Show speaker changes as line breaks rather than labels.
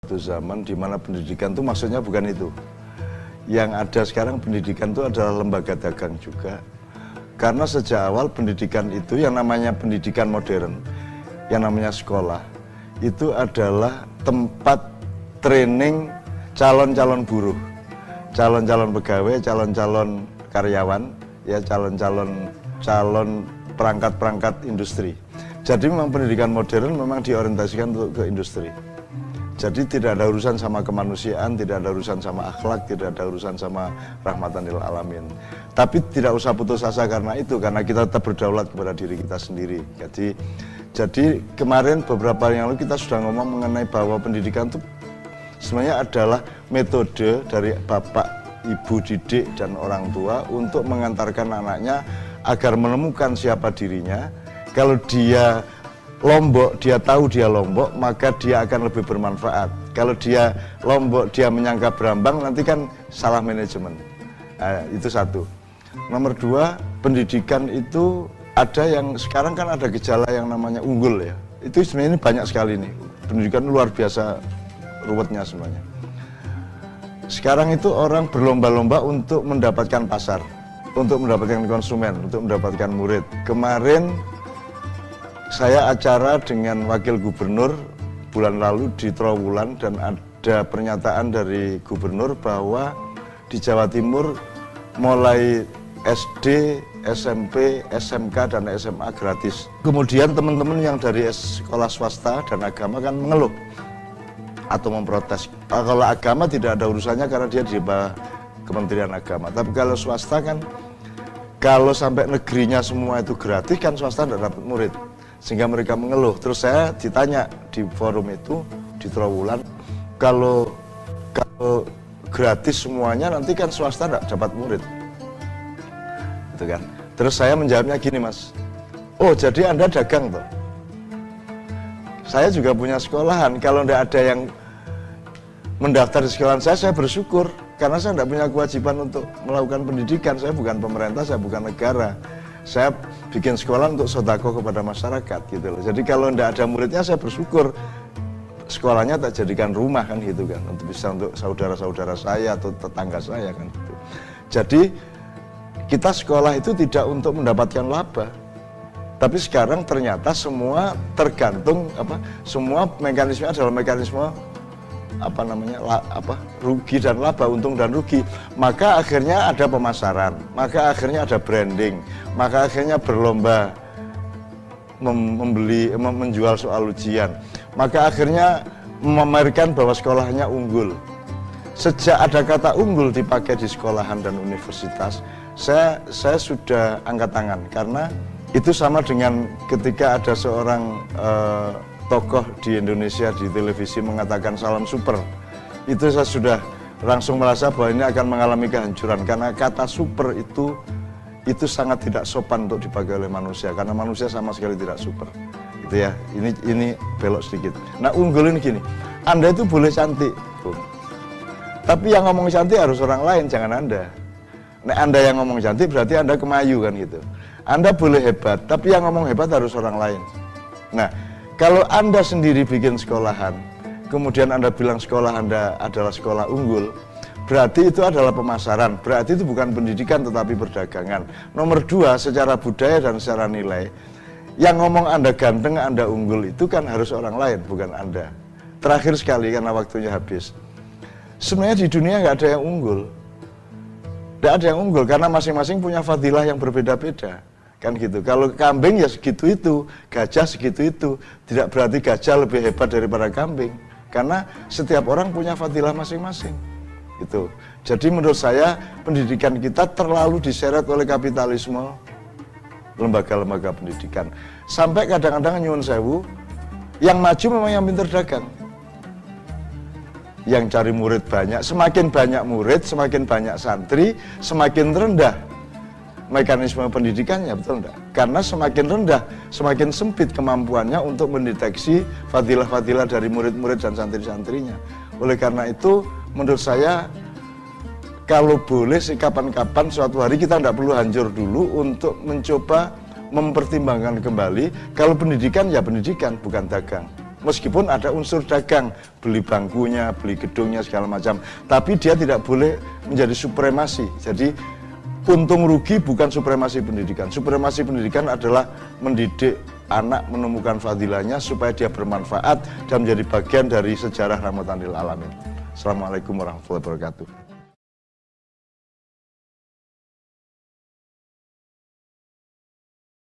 Itu zaman di mana pendidikan itu maksudnya bukan itu. Yang ada sekarang pendidikan itu adalah lembaga dagang juga. Karena sejak awal pendidikan itu yang namanya pendidikan modern, yang namanya sekolah, itu adalah tempat training calon-calon buruh, calon-calon pegawai, calon-calon karyawan, ya calon perangkat-perangkat industri. Jadi memang pendidikan modern memang diorientasikan untuk ke industri. Jadi tidak ada urusan sama kemanusiaan, tidak ada urusan sama akhlak, tidak ada urusan sama rahmatan lil alamin. Tapi tidak usah putus asa karena itu, karena kita tetap berdaulat kepada diri kita sendiri. Jadi kemarin beberapa yang lalu kita sudah ngomong mengenai bahwa pendidikan itu sebenarnya adalah metode dari bapak, ibu didik dan orang tua untuk mengantarkan anaknya agar menemukan siapa dirinya. Kalau dia lombok, dia tahu dia lombok, maka dia akan lebih bermanfaat. Kalau dia lombok, dia menyangka berambang, nanti kan salah manajemen. Itu satu. Nomor dua, pendidikan itu ada yang sekarang kan ada gejala yang namanya unggul ya. Itu sebenarnya banyak sekali nih. Pendidikan luar biasa ruwetnya semuanya. Sekarang itu orang berlomba-lomba untuk mendapatkan pasar, untuk mendapatkan konsumen, untuk mendapatkan murid. Kemarin saya acara dengan wakil gubernur bulan lalu di Trowulan dan ada pernyataan dari gubernur bahwa di Jawa Timur mulai SD, SMP, SMK dan SMA gratis. Kemudian teman-teman yang dari sekolah swasta dan agama kan mengeluh atau memprotes. Kalau agama tidak ada urusannya karena dia di bawah Kementerian Agama. Tapi kalau swasta kan, kalau sampai negerinya semua itu gratis kan swasta tidak dapat murid. Sehingga mereka mengeluh. Terus saya ditanya di forum itu di Trowulan, kalau gratis semuanya nanti kan swasta tidak dapat murid, gitu kan? Terus saya menjawabnya gini, Mas. Oh, jadi Anda dagang toh? Saya juga punya sekolahan. Kalau tidak ada yang mendaftar di sekolahan saya bersyukur karena saya tidak punya kewajiban untuk melakukan pendidikan. Saya bukan pemerintah, saya bukan negara. Saya bikin sekolah untuk sodako kepada masyarakat gitu loh. Jadi kalau tidak ada muridnya saya bersyukur sekolahnya tak jadikan rumah kan gitu kan, untuk bisa untuk saudara-saudara saya atau tetangga saya kan gitu. Jadi kita sekolah itu tidak untuk mendapatkan laba, tapi sekarang ternyata semua tergantung semua mekanisme adalah mekanisme rugi dan laba, untung dan rugi. Maka akhirnya ada pemasaran, maka akhirnya ada branding, maka akhirnya berlomba menjual soal ujian, maka akhirnya memamerkan bahwa sekolahnya unggul. Sejak ada kata unggul dipakai di sekolahan dan universitas, saya sudah angkat tangan, karena itu sama dengan ketika ada seorang tokoh di Indonesia di televisi mengatakan salam super. Itu saya sudah langsung merasa bahwa ini akan mengalami kehancuran, karena kata super itu sangat tidak sopan untuk dipakai oleh manusia, karena manusia sama sekali tidak super. Gitu ya. Ini belok sedikit. Nah, unggul ini gini. Anda itu boleh cantik, Bung. Tapi yang ngomong cantik harus orang lain, jangan Anda. Nah, Anda yang ngomong cantik berarti Anda kemayu kan gitu. Anda boleh hebat, tapi yang ngomong hebat harus orang lain. Nah, kalau Anda sendiri bikin sekolahan, kemudian Anda bilang sekolah Anda adalah sekolah unggul, berarti itu adalah pemasaran, berarti itu bukan pendidikan tetapi perdagangan. Nomor dua, secara budaya dan secara nilai, yang ngomong Anda ganteng, Anda unggul itu kan harus orang lain, bukan Anda. Terakhir sekali karena waktunya habis. Sebenarnya di dunia nggak ada yang unggul. Tidak ada yang unggul karena masing-masing punya fadilah yang berbeda-beda. Kan gitu. Kalau kambing ya segitu itu, gajah segitu itu. Tidak berarti gajah lebih hebat daripada kambing, karena setiap orang punya fadilah masing-masing. Gitu. Jadi menurut saya pendidikan kita terlalu diseret oleh kapitalisme lembaga-lembaga pendidikan. Sampai kadang-kadang nyuwun sewu, yang maju memang yang pintar dagang. Yang cari murid banyak, semakin banyak murid, semakin banyak santri, semakin rendah mekanisme pendidikannya, betul enggak? Karena semakin rendah, semakin sempit kemampuannya untuk mendeteksi fadilah-fadilah dari murid-murid dan santri-santrinya. Oleh karena itu, menurut saya, kalau boleh sih kapan-kapan suatu hari kita tidak perlu hancur dulu untuk mencoba mempertimbangkan kembali, kalau pendidikan ya pendidikan, bukan dagang. Meskipun ada unsur dagang, beli bangkunya, beli gedungnya segala macam, tapi dia tidak boleh menjadi supremasi. Jadi untung rugi bukan supremasi pendidikan. Supremasi pendidikan adalah mendidik anak menemukan fadilahnya supaya dia bermanfaat dan menjadi bagian dari sejarah rahmatan lil alamin. Assalamualaikum warahmatullahi wabarakatuh.